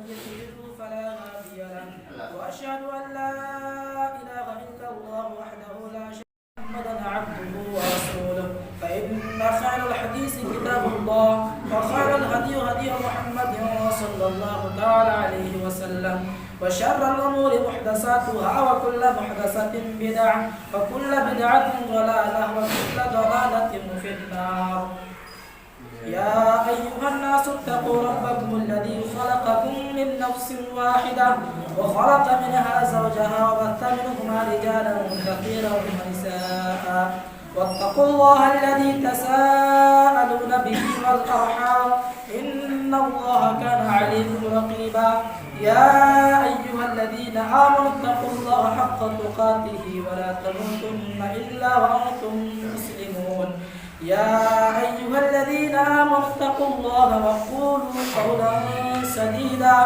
يضلل فلا هادي له وأشهد أن لا إله إلا الله وحده لا شريك له محمدا عبده ورسوله فإن خير الحديث كتاب الله وخير الهدي هدي محمد صلى الله تعالى عليه وسلم وشر الأمور محدثاتها وكل محدثة بدعة وكل بدعة ضلالة وكل ضلالة في النار. يا أيها الناس اتقوا ربكم الذي خلقكم من نفس واحدة وخلق منها زوجها وبث منهما رجالا كثيرا ونساء واتقوا الله الذي تساءلون به والأرحام إن الله كان عليكم رقيبا. يا أيها الذين آمنوا اتقوا الله حق تقاته ولا تموتن إلا وأنتم مسلمون. يا أيها الذين آمنوا اتقوا الله وقولوا قولا سديدا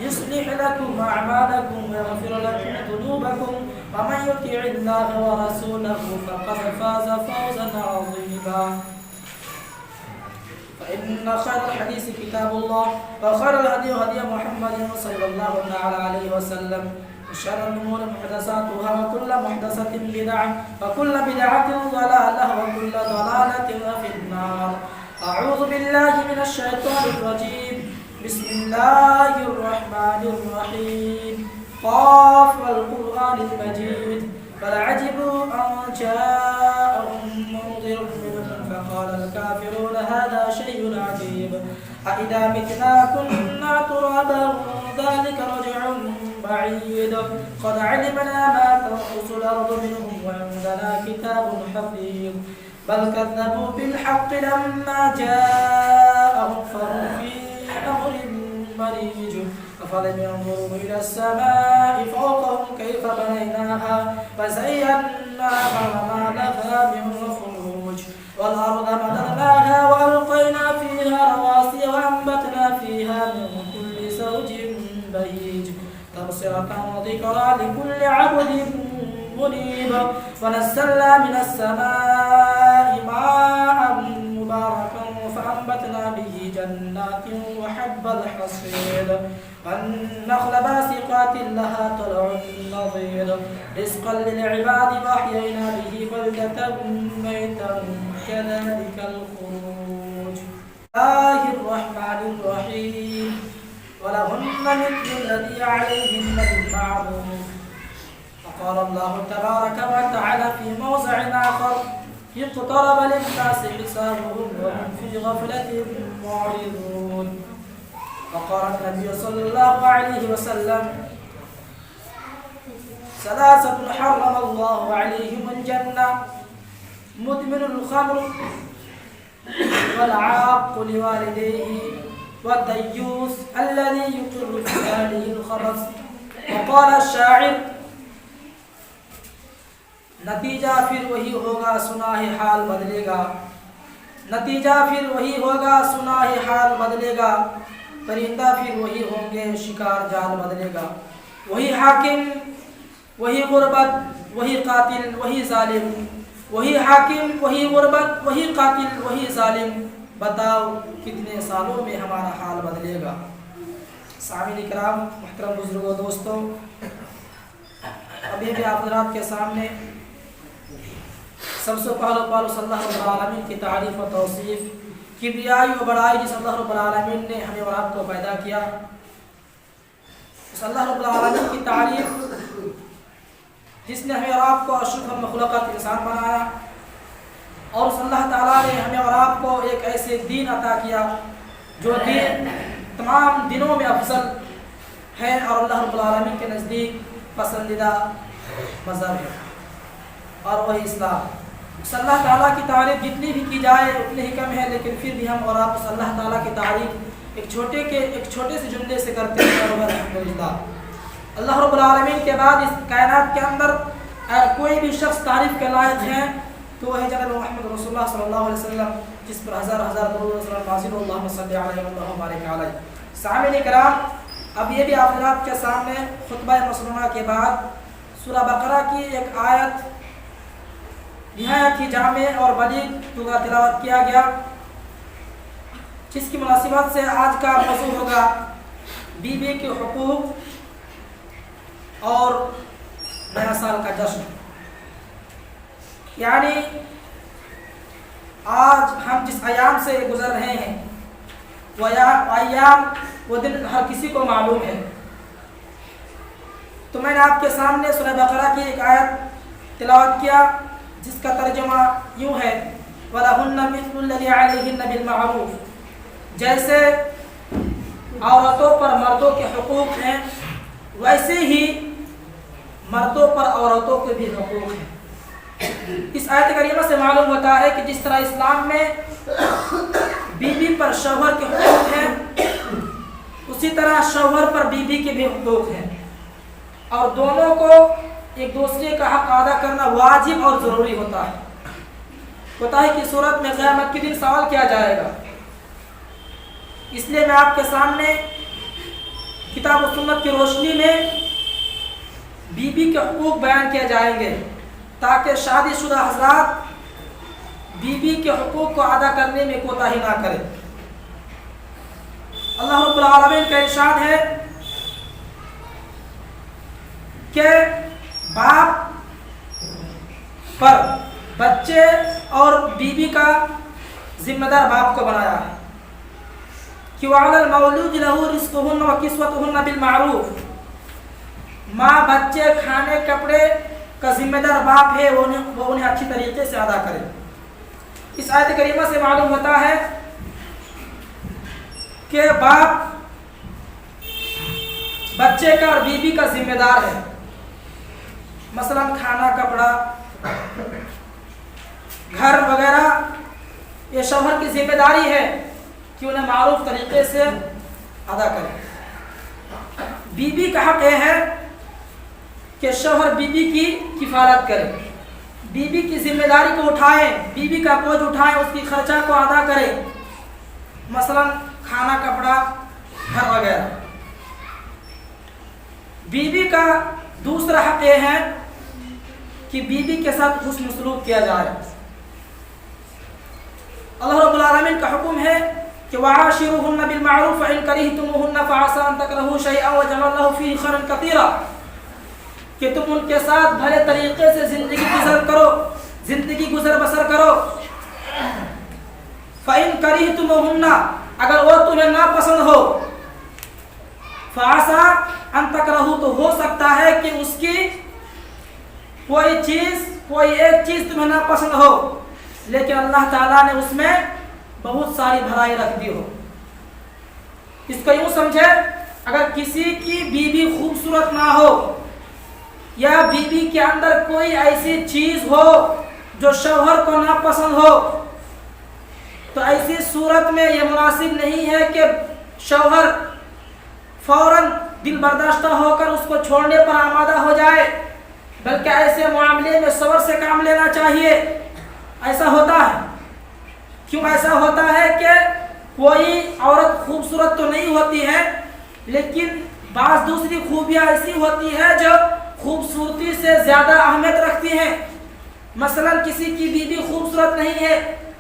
يصلح لكم أعمالكم ويغفر لكم ذنوبكم ومن يطع الله ورسوله فقد فاز فوزا عظيما. فإن خير الحديث كتاب الله وخير الهدي هدي محمد صلى الله تعالى عليه وسلم وشر الأمور محدثاتها وكل محدثة بدعة وكل بدعة ضلالة وكل ضلالة في النار. أعوذ بالله من الشيطان الرجيم. بسم الله الرحمن الرحيم. قاف والقرآن المجيد بل عجبوا أن جاءهم منذر منهم فقال الكافرون هذا شيء عجيب أإذا متنا كنا ترابا ذلك رجع بعيد قد علمنا ما تنقص الأرض منهم وعندنا كتاب حفيظ بل كذبوا بالحق لما جاءهم فهم في أمر مريج أفلم ينظروا إلى السماء فوقهم كيف بنيناها وزيناها وما لها من فروج والأرض مددناها وألقينا فيها رواسي وأنبتنا فيها من كل زوج بهيج تبصرة وذكرى لكل عبد منيب ونزلنا من السماء ماء مباركا فأنبتنا به جنات وحب الحصيد والنخل باسقات لها طلع نضيد رزقا للعباد وأحيينا به بلدة ميتا كذلك الخروج. الله الرحمن الرحيم. ولهن مثل الذي عليهن بالمعروف. وقال الله تبارك وتعالى في موضع آخر اقترب للناس حسابهم وهم في غفلة معرضون. وقال النبي صلى الله عليه وسلم ثلاثة حرم الله عليهم الجنة مدمن الخمر والعاق لوالديه والديوث الذي يقر في أهله الخبث. وقال الشاعر نتیجہ پھر وہی ہوگا سنا ہے حال بدلے گا نتیجہ پھر وہی ہوگا سنا ہے حال بدلے گا پرندہ پھر وہی ہوں گے شکار جال بدلے گا وہی حاکم وہی غربت وہی قاتل وہی ظالم وہی حاکم وہی غربت وہی قاتل وہی ظالم بتاؤ کتنے سالوں میں ہمارا حال بدلے گا. سامعین کرام محترم بزرگوں دوستوں ابھی بھی آپ حضرات کے سامنے سب سے پہلے صلی اللہ رب العالمین کی تعریف و توصیف کبریائی و بڑائی جس اللہ رب العالمین نے ہمیں اور آپ کو پیدا کیا اس اللہ رب العالمین کی تعریف جس نے ہمیں اور آپ کو اشرف المخلوقات انسان بنایا اور اس اللہ تعالیٰ نے ہمیں اور آپ کو ایک ایسے دین عطا کیا جو دین تمام دنوں میں افضل ہے اور اللہ رب العالمین کے نزدیک پسندیدہ مذہب ہے اور وہی اسلام. اس اللہ تعالیٰ کی تعریف جتنی بھی کی جائے اتنی ہی کم ہے لیکن پھر بھی ہم اور آپ اس اللہ تعالیٰ کی تعریف ایک چھوٹے سے جملے سے کرتے ہیں الحمدللہ. اللہ رب العالمین کے بعد اس کائنات کے اندر اگر کوئی بھی شخص تعریف کے لائق ہے تو وہ ہے جناب محمد رسول اللہ صلی اللہ علیہ وسلم جس پر ہزار درود و سلام نازل اللہم صلی علیہ و بارک علیہ. سامعین کرام اب یہ بھی آپ حضرات کے سامنے خطبہ مسنونہ کے بعد سورہ بقرہ کی ایک آیت نہایت ہی جامع اور بلیغ تلاوت کیا گیا جس کی مناسبت سے آج کا موضوع ہوگا बीवी के हुकूक और नया साल का जश्न। यानी आज हम जिस अयाम से गुजर रहे हैं वो अयाम वो दिन हर किसी को मालूम है। तो मैंने आपके सामने सूरह बकरा की एक आयत तिलावत किया जिसका तर्जुमा यूँ है, वलहुन्ना मिस्लु लज़ी अलैहिन्ना बिल मारूफ। जैसे औरतों पर मर्दों के हुकूक हैं वैसे ही मर्दों पर औरतों के भी हुकूक हैं। इस आयत करीमा से मालूम होता है कि जिस तरह इस्लाम में बीवी पर शौहर के हुकूक हैं उसी तरह शौहर पर बीवी के भी हुकूक हैं और दोनों को एक दूसरे का हक अदा करना वाजिब और ज़रूरी होता है। कि सूरत में क़यामत के दिन सवाल किया जाएगा। इसलिए मैं आपके सामने किताब और सुन्नत की रोशनी में बीवी के हुकूक बयान किए जाएंगे ताकि शादीशुदा हज़रात बीवी के हुकूक को अदा करने में कोताही ना करें। अल्लाह रब्बुल आलमीन का इरशाद है कि बाप पर बच्चे और बीवी का जिम्मेदार बाप को बनाया है कि वअलल मौलूद लहू रिज़्क़ुहुन्ना व किस्वतुहुन्ना बिल मारूफ। माँ बच्चे खाने कपड़े का जिम्मेदार बाप है, वो उन्हें अच्छी तरीके से अदा करे। इस आयत करीमा से मालूम होता है कि बाप बच्चे का और बीवी का जिम्मेदार है। मसलन खाना कपड़ा घर वगैरह ये शौहर की जिम्मेदारी है कि उन्हें मारूफ तरीके से अदा करें। बीवी का हक यह है कि शौहर बीवी की किफ़ालत करे, बीवी की जिम्मेदारी को उठाएं, बीवी का बोझ उठाएं, उसकी खर्चा को अदा करें, मसलन खाना कपड़ा घर वगैरह। बीवी का दूसरा हक यह है कि बीवी के साथ हुस्न सलूक किया जाए। अल्लाह रब्बुल आलमीन का हुक्म है कि वआशिरुहुन्ना बिल मारूफ फ़इन करिहतुमुहुन्ना फ़असा अन तकरहू शैअन व जअलल्लाहु फ़ीही खैरन कसीरा। कि तुम उनके साथ भले तरीके से जिंदगी गुजर बसर करो। फ़इन करिहतुमुहुन्ना, अगर वो तुम्हें ना पसंद हो, फ़असा अन तकरहू, तो हो सकता है कि उसकी कोई एक चीज तुम्हें ना पसंद हो लेकिन अल्लाह ताला ने उसमें बहुत सारी भलाई रख दी हो। इसको यूं समझे, अगर किसी की बीवी खूबसूरत ना हो या बीवी के अंदर कोई ऐसी चीज हो जो शौहर को ना पसंद हो, तो ऐसी सूरत में यह मुनासिब नहीं है कि शौहर फौरन दिल बर्दाश्त होकर उसको छोड़ने पर आमादा हो जाए, बल्कि ऐसे मामले में सब्र से काम लेना चाहिए। ऐसा होता है, क्यों ऐसा होता है कि कोई औरत खूबसूरत तो नहीं होती है लेकिन बाज़ दूसरी खूबियाँ ऐसी होती है जो खूबसूरती से ज़्यादा अहमियत रखती हैं। मसलन किसी की बीवी खूबसूरत नहीं है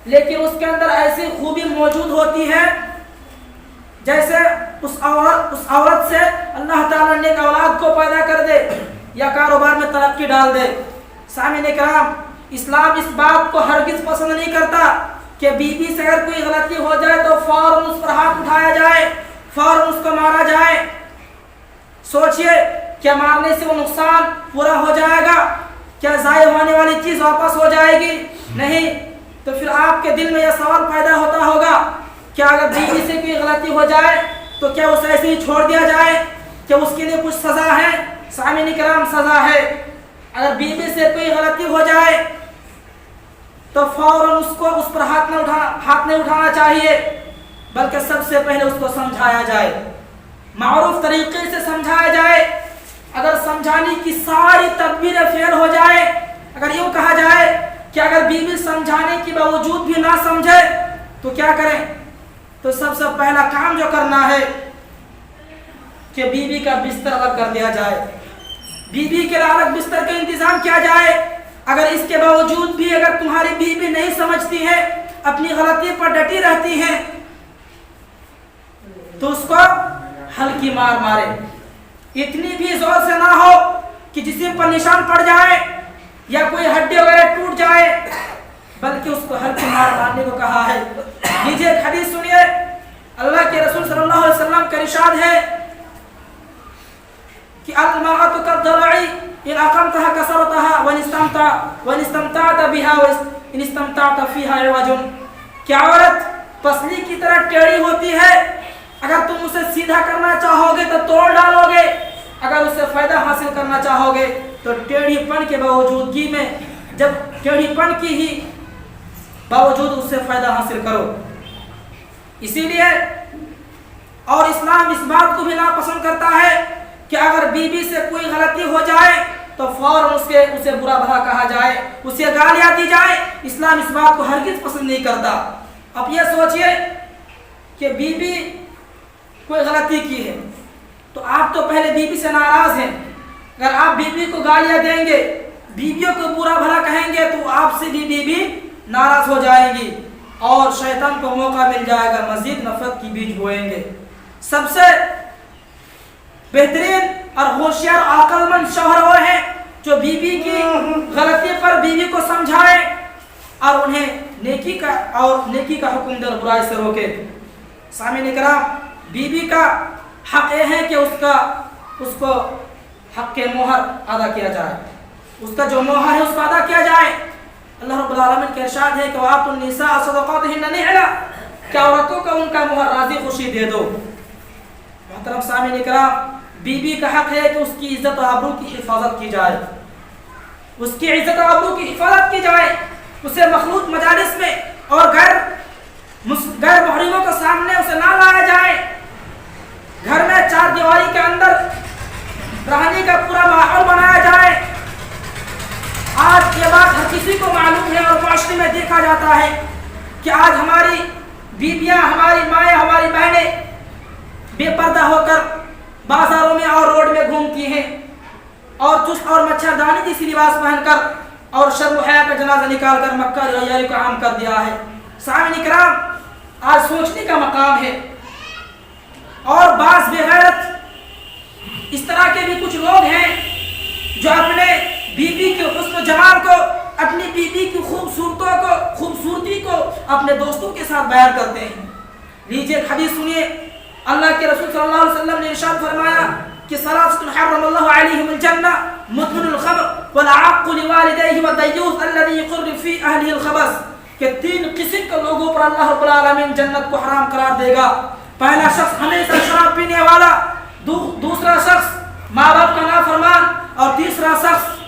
लेकिन उसके अंदर ऐसी खूबी मौजूद होती है जैसे उस औरत से अल्लाह ताला ने एक औलाद को पैदा कर दे या कारोबार में तरक्की डाल दे। सामने कराम, इस्लाम इस बात को हरगिज पसंद नहीं करता कि बीवी से अगर कोई गलती हो जाए तो फौरन उस पर हाथ उठाया जाए, फौरन उसको मारा जाए। सोचिए, क्या मारने से वो नुकसान पूरा हो जाएगा? क्या ज़ाय होने वाली चीज़ वापस हो जाएगी? नहीं। तो फिर आपके दिल में यह सवाल पैदा होता होगा, क्या अगर बीवी से कोई गलती हो जाए तो क्या उसे ऐसे ही छोड़ दिया जाए? क्या उसके लिए कुछ सज़ा है? सामने कराम, सज़ा है। अगर बीवी से कोई गलती हो जाए तो फौरन उसको उस पर हाथ नहीं उठाना चाहिए, बल्कि सबसे पहले उसको समझाया जाए, मारूफ तरीके से समझाया जाए। अगर समझाने की सारी तदबीरें फेल हो जाए, अगर यूँ कहा जाए कि अगर बीवी समझाने के बावजूद भी ना समझे तो क्या करें, तो सबसे पहला काम जो करना है कि बीवी का बिस्तर अलग कर दिया जाए, बीवी के अलग बिस्तर का इंतजाम किया जाए। अगर इसके बावजूद भी अगर तुम्हारी बीवी नहीं समझती है, अपनी गलती पर डटी रहती है, तो उसको हल्की मार मारे, इतनी भी जोर से ना हो कि जिस्म पर निशान पड़ जाए या कोई हड्डी वगैरह टूट जाए, बल्कि उसको हल्की मार मारने को कहा है। लीजिए एक हदीस सुनिए, अल्लाह के रसूल सल्लल्लाहु अलैहि वसल्लम का इरशाद है कि अल-मरअतु कद्दरई इन अक़मतहा कसरतहा व इस्तमतअत बिहा व इन इस्तमतअत फीहा इवजुन। क्या औरत पसली की तरह टेढ़ी होती है, अगर तुम उसे सीधा करना चाहोगे तो तोड़ डालोगे, अगर उससे फायदा हासिल करना चाहोगे तो टेढ़ीपन के बावजूदगी में, जब टेढ़ीपन की ही बावजूद उससे फायदा हासिल करो। इसीलिए और इस्लाम इस बात को भी नापसंद करता है कि अगर बीवी से कोई गलती हो जाए तो फौरन उसे बुरा भला कहा जाए, उसे गालियां दी जाए। इस्लाम इस बात को हरगिज पसंद नहीं करता। अब ये सोचिए कि बीवी कोई गलती की है तो आप तो पहले बीवी से नाराज हैं, अगर आप बीवी को गालियां देंगे, बीवियों को बुरा भला कहेंगे तो आपसे भी बीवी नाराज हो जाएगी और शैतान को मौका मिल जाएगा, मजीद नफरत की बीज बोएंगे। सबसे बेहतरीन और होशियार अक्लमंद शौहर वो है जो बीवी की गलती पर बीवी को समझाए और उन्हें नेकी का हुक्म दे और बुराई से रोके। सामीन इकराम, बीवी का हक ये है कि उसको हक के मोहर अदा किया जाए, उसका जो मोहर है उसको अदा किया जाए। अल्लाह रब्बुल आलमीन के इरशाद है कि वातुन निसा सदक़ातिहिन्ना निहला, क्या औरतों को उनका मोहर राज़ी खुशी दे दो। मोहतरम सामीन इकराम, बीवी का हक है कि उसकी इज्जत और आबरू की हिफाजत की जाए, उसकी इज्जत और आबरू की हिफाजत की जाए, उसे मखलूत मजालिस में और गैर महरमों के सामने उसे ना लाया जाए। घर में चार दीवारी के अंदर रहने का पूरा माहौल बनाया जाए। आज ये बात हर किसी को मालूम है और माशरे में देखा जाता है कि आज हमारी बीवियां, हमारी माएँ, हमारी बहनें बेपर्दा होकर बाजारों में और रोड में घूमती हैं और चुस्त और मच्छरदानी जैसी लिबास पहनकर और शर्म हया का जनाजा निकालकर मक्का रैयारी को आम कर दिया है। सामीन इकराम, आज सोचने का मकाम है। और बास बेगैरत इस तरह के भी कुछ लोग हैं जो अपने बीवी के हुस्न जमाल को, अपनी बीवी की खूबसूरती को अपने दोस्तों के साथ बयान करते हैं। लीजिए हदीस सुनिए, अल्लाह के रसूल सल्लल्लाहु अलैहि वसल्लम ने इरशाद फरमाया कि सलासतुन हर्रमल्लाहु अलैहिमुल जन्नह मुदमिनुल खम्र वल आक़्क़ु लिवालिदैहि व दय्यूस अल्लज़ी युक़र्रि फ़ी अहलिहिल ख़बस, कि तीन किस्म के लोगों पर अल्लाह रब्बुल आलमीन जन्नत को हराम करार देगा। पहला शख्स हमेशा शराब पीने वाला, दूसरा शख्स माँ बाप का नाफरमान और तीसरा शख्स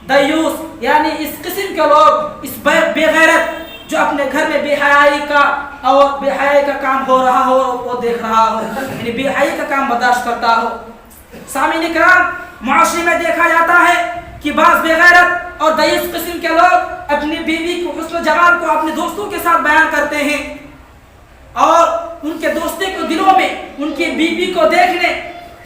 दय्यूस, यानी इस किस्म के लोग, इस बेगैरत जो अपने घर में बेहयाई का काम हो रहा हो वो देख रहा हो, यानी बेहयाई का काम बर्दाश्त करता हो। सामीन इकराम, माशरे में देखा जाता है कि बाज़ बेगैरत और दय्यूस किस्म के लोग अपनी बीवी को हुस्न जमाल को अपने दोस्तों के साथ बयान करते हैं और उनके दोस्ती को दिलों में उनकी बीवी को देखने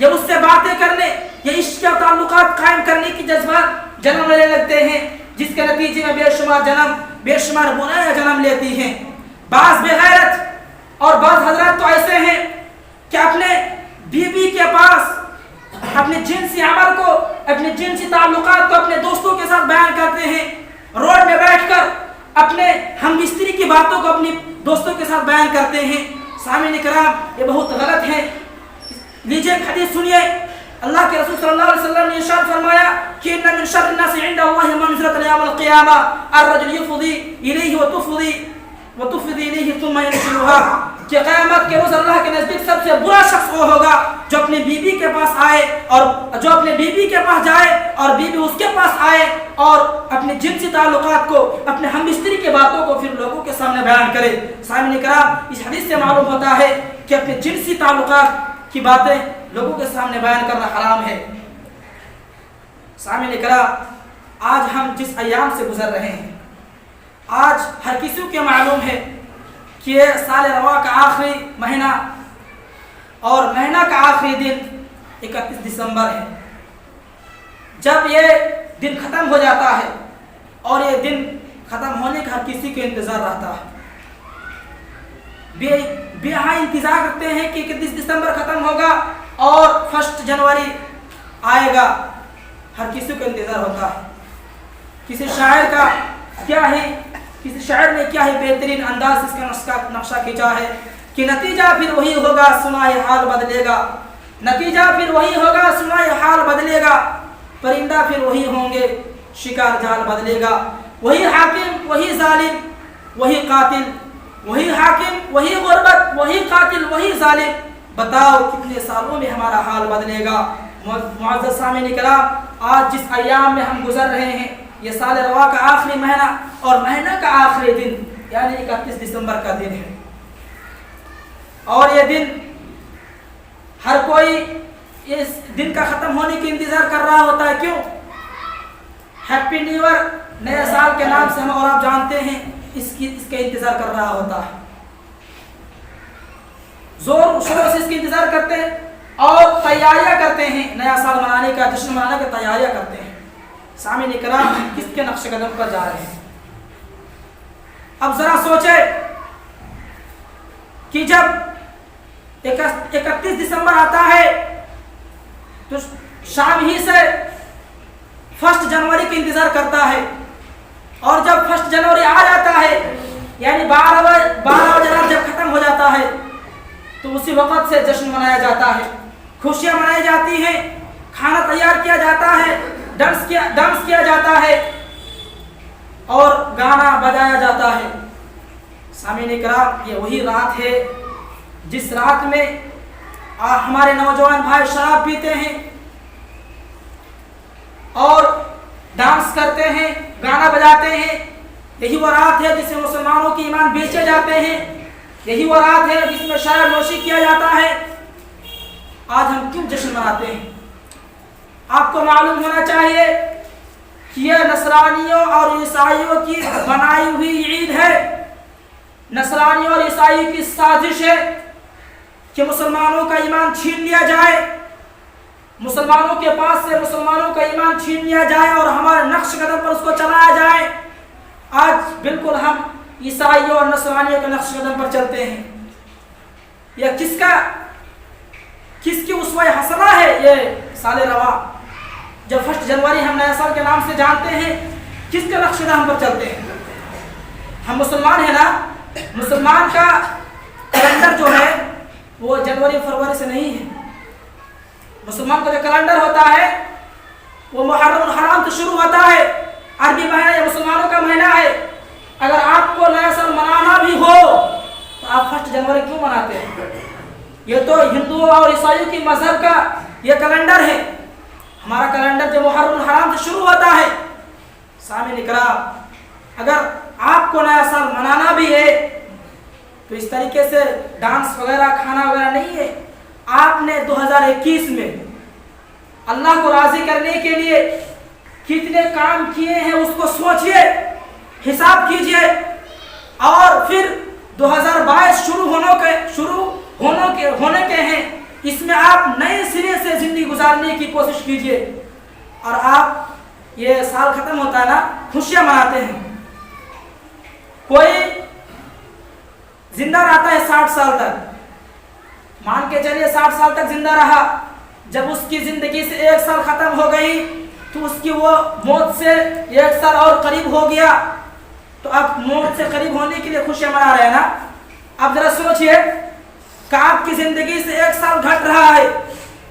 या उससे बातें करने या इश्क के ताल्लुकात कायम करने की जज्बात जन्म लेने लगते हैं, जिसके नतीजे में बेशुमार बुराइयां जन्म लेती हैं। बाज़ बेगैरत और बाज़ हजरत तो ऐसे हैं कि अपने बीवी के पास अपने जिनसी अमल को, अपने जिनसी ताल्लुकात को अपने दोस्तों के साथ बयान करते हैं। रोड में बैठकर अपने हम स्त्री की बातों को अपनी दोस्तों के साथ बयान करते हैं। सामीन इकराम, ये बहुत गलत है। लीजिए हदीस सुनिए, अल्लाह के रसूल सल्लल्लाहु अलैहि वसल्लम ने इरशाद फरमाया कि इन्ना मिन शर्रि नासि इंदा अल्लाहि मंज़िलतन यौमल क़ियामा अर्रजुल युफ़दी इलैहि व तुफ़दी इलैहि थुम्मा यनशिरुहा, कि क़यामत के रोज़ अल्लाह के नज़दीक सबसे बुरा शख्स वो होगा जो अपनी बीवी के पास आए और जो अपने बीवी के पास जाए और बीवी उसके पास आए और अपने जिनसी ताल्लुकात को, अपने हम स्त्री की बातों को फिर लोगों के सामने बयान करे। सामीन इकराम, इस हदीस से मालूम होता है कि अपने जिनसी ताल्लुकात की बातें लोगों के सामने बयान करना हराम है। सामीन इकराम, आज हम जिस अय्याम से गुजर रहे हैं, आज हर किसी को मालूम है कि ये साल रवा का आखिरी महीना और महीना का आखिरी दिन 31 दिसंबर है। जब ये दिन ख़त्म हो जाता है और ये दिन ख़त्म होने का हर किसी को इंतज़ार रहता है, बेहा इंतजार करते हैं कि 31 दिसंबर खत्म होगा और 1 जनवरी आएगा। हर किसी को इंतजार होता है। किसी शायर का क्या है, किसी शायर ने क्या है बेहतरीन अंदाज इसका नक्शा खींचा है कि नतीजा फिर वही होगा, सुनाए हाल बदलेगा। नतीजा फिर वही होगा, सुनाए हाल बदलेगा। परिंदा फिर वही होंगे, शिकार जाल बदलेगा। वही हाकिम वही जालिम वही कातिल, वही हाकिम वही गुर्बत वही कातिल वही जालिम। बताओ कितने सालों में हमारा हाल बदलेगा। मुअज़्ज़ज़ सामीन किराम, आज जिस अय्याम में हम गुजर रहे हैं, ये साल रवा का आखिरी महीना और महीना का आखिरी दिन यानी 31 दिसंबर का दिन है। और ये दिन हर कोई इस दिन का खत्म होने की इंतजार कर रहा होता है। क्यों? हैप्पी न्यू ईयर, नए साल के नाम से हम और आप जानते हैं, इसका इंतजार कर रहा होता है। जोर शोर से इसका इंतजार करते हैं और तैयारियां करते हैं, नया साल मनाने का, जश्न मनाने की तैयारियां करते हैं। सामीन इकराम, किसके नक्श कदम पर जा रहे हैं? अब जरा सोचे कि जब 31 दिसंबर आता है तो शाम ही से 1 जनवरी का इंतजार करता है, और जब 1 जनवरी आ जाता है यानी 12 बजे रात जब खत्म हो जाता है तो उसी वक्त से जश्न मनाया जाता है, खुशियां मनाई जाती हैं, खाना तैयार किया जाता है, डांस किया जाता है और गाना बजाया जाता है। सामीन इकराम, ये वही रात है जिस रात में हमारे नौजवान भाई शराब पीते हैं और डांस करते हैं, गाना बजाते हैं। यही वो रात है जिसमें मुसलमानों के ईमान बेचे जाते हैं। यही वो रात है जिसमें शराब नोशी किया जाता है। आज हम क्यों जश्न मनाते हैं? आपको मालूम होना चाहिए कि यह नसरानियों और ईसाइयों की बनाई हुई ईद है। नसरानियों और ईसाइयों की साजिश है कि मुसलमानों का ईमान छीन लिया जाए, मुसलमानों के पास से मुसलमानों का ईमान छीन लिया जाए और हमारे नक्श कदम पर उसको चलाया जाए। आज बिल्कुल हम ईसाइयों और नसरानियों के नक्श कदम पर चलते हैं। यह किसकी उसवा हसना है? ये साल रवा, जब 1 जनवरी हम नया साल के नाम से जानते हैं, किसके नक्श कदम पर चलते हैं? हम मुसलमान हैं ना। मुसलमान का कैलेंडर जो है वो जनवरी फरवरी से नहीं है। मुसलमान का जो कैलेंडर होता है वो मुहर्रम हराम से शुरू होता है। अरबी महीना या मुसलमानों का महीना है। अगर आपको नया साल मनाना भी हो तो आप 1 जनवरी क्यों मनाते हैं? ये तो हिंदुओं और ईसाइयों की मजहब का ये कैलेंडर है। हमारा कैलेंडर जो मुहर्रम हराम से शुरू होता है। सामीन इकराम, अगर आपको नया साल मनाना भी है तो इस तरीके से डांस वगैरह खाना वगैरह नहीं है। आपने 2021 में अल्लाह को राजी करने के लिए कितने काम किए हैं उसको सोचिए, हिसाब कीजिए, और फिर 2022 शुरू होने के हैं, इसमें आप नए सिरे से जिंदगी गुजारने की कोशिश कीजिए। और आप ये साल खत्म होता है ना, खुशियां मनाते हैं। कोई जिंदा रहता है 60 साल तक, मान के चलिए 60 साल तक जिंदा रहा। जब उसकी जिंदगी से 1 साल खत्म हो गई तो उसकी वो मौत से 1 साल और करीब हो गया। तो अब मौत से करीब होने के लिए खुशियां मना रहे हैं ना। अब जरा सोचिए कि आपकी जिंदगी से 1 साल घट रहा है,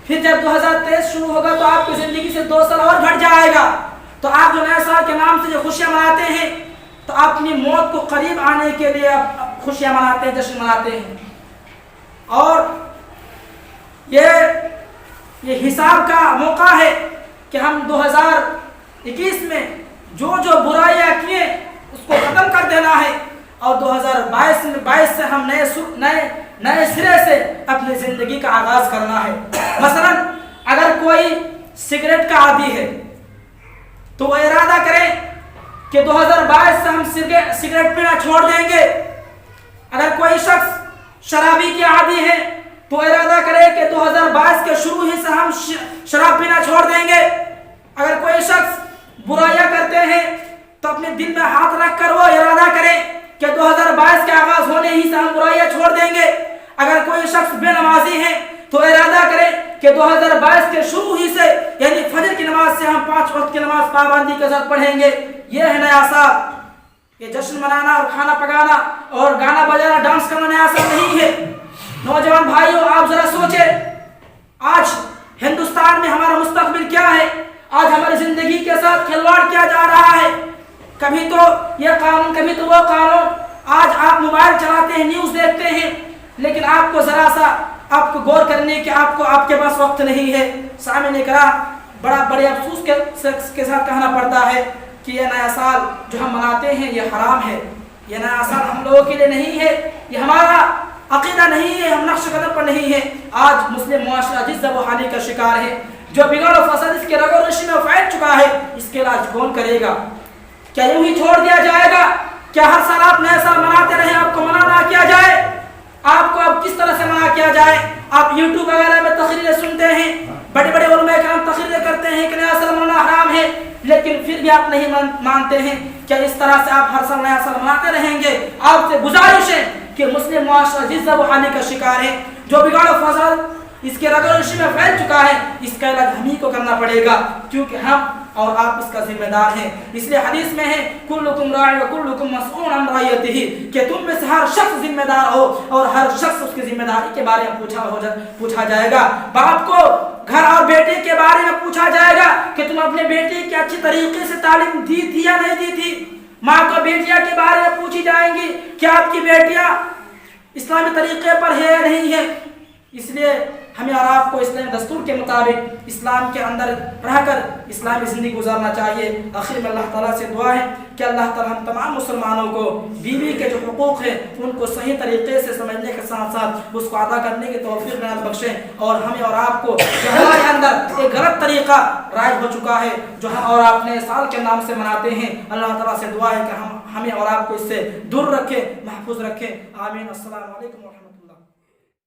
फिर जब 2023 शुरू होगा तो आपकी जिंदगी से 2 साल और घट जाएगा। तो आप जो नए साल के नाम से जो खुशियां मनाते हैं तो अपनी मौत को करीब आने के लिए आप खुशियां मनाते हैं, जश्न मनाते हैं। और ये हिसाब का मौका है कि हम 2021 में जो बुराइयां किए उसको खत्म कर देना है और 2022 से हम नए सिरे से अपनी जिंदगी का आगाज करना है। मसलन अगर कोई सिगरेट का आदी है तो वो इरादा करें कि 2022 से हम सिगरेट पीना छोड़ देंगे। अगर कोई शख्स शराबी के आदी है तो इरादा करे कि 2022 के शुरू ही से हम शराब पीना छोड़ देंगे। अगर कोई शख्स बुराइयां करते हैं अपने दिल में हाथ रखकर वो इरादा करें कि 2022 के आगाज होने ही से हम बुराइयां छोड़ दें। अगर कोई शख्स बेनमाजी है तो इरादा करे कि 2022 के शुरू ही से यानी फजर की नमाज से हम 5 वक्त की नमाज पाबंदी के साथ पढ़ेंगे। ये है नया साल। ये जश्न मनाना और खाना पकाना और गाना बजाना डांस करना नया साल नहीं है। नौजवान भाइयों, आप जरा सोचे, आज हिंदुस्तान में हमारा मुस्तकबिल क्या है? आज हमारी जिंदगी के साथ खिलवाड़ किया जा रहा है। कभी तो यह कानून, कभी तो वो कानून। आज आप मोबाइल चलाते हैं, न्यूज देखते हैं, लेकिन आपको जरा सा आपको गौर करने की आपके पास वक्त नहीं है। सामने इकराम, बड़े अफसोस के साथ कहना पड़ता है कि यह नया साल जो हम मनाते हैं ये हराम है। यह नया साल हम लोगों के लिए नहीं है, ये हमारा अकीदा नहीं है, हम नक्श कदम पर नहीं है। आज मुस्लिम मुआशरा जिस ज़बरहाली का शिकार है, जो बिगड़ और फसाद इसके रगो रेशे में फैल चुका है, इसके इलाज कौन करेगा? क्या यूं ही छोड़ दिया जाएगा? क्या हर साल आप नया साल मनाते रहे, आपको मना ना किया जाए? आपको अब किस तरह से मना किया जाए? आप यूट्यूब वगैरह में तकरीरें सुनते हैं, बड़े बड़े उलमा किराम तकरीरें करते हैं कि नया साल मनाना हराम है, लेकिन फिर भी आप नहीं मानते हैं। क्या इस तरह से आप हर साल नया साल मनाते रहेंगे? आपसे गुजारिश है कि मुस्लिम मुआशरा जिस ज़बरहाली का शिकार है, जो बिगाड़ और फसाद इसके रगोशी में फैल चुका है, इसका इलाज हम ही को करना पड़ेगा, क्योंकि हम और आप इसका जिम्मेदार हैं। इसलिए हदीस में है कुल्लुकुम राइ व कुल्लुकुम मसऊल अन रइयतिही, कि तुम में से हर शख्स जिम्मेदार हो और हर शख्स उसकी जिम्मेदारी के बारे में पूछा जाएगा। बाप को घर और बेटे के बारे में पूछा जाएगा कि तुम अपने बेटे की अच्छी तरीके से तालीम दी थी या नहीं दी थी। माँ को बेटियां के बारे में पूछी जाएंगी कि आपकी बेटियां इस्लामी तरीके पर है या नहीं है। इसलिए हमें और आपको इस्लामी दस्तूर के मुताबिक इस्लाम के अंदर रहकर इस्लामी ज़िंदगी गुजारना चाहिए। आखिर में अल्लाह ताला से दुआ है कि अल्लाह ताला हम तमाम मुसलमानों को बीवी के जो हुकूक हैं उनको सही तरीके से समझने के साथ साथ उसको अदा करने की तौफीक इनायत बख्शें, और हमें और आपको जो हमारे अंदर एक गलत तरीका राइज हो चुका है जो हम और आप नए साल के नाम से मनाते हैं, अल्लाह ताला से दुआ है कि हमें और आपको इससे दूर रखें, महफूज रखें। आमीन। अस्सलामु अलैकुम।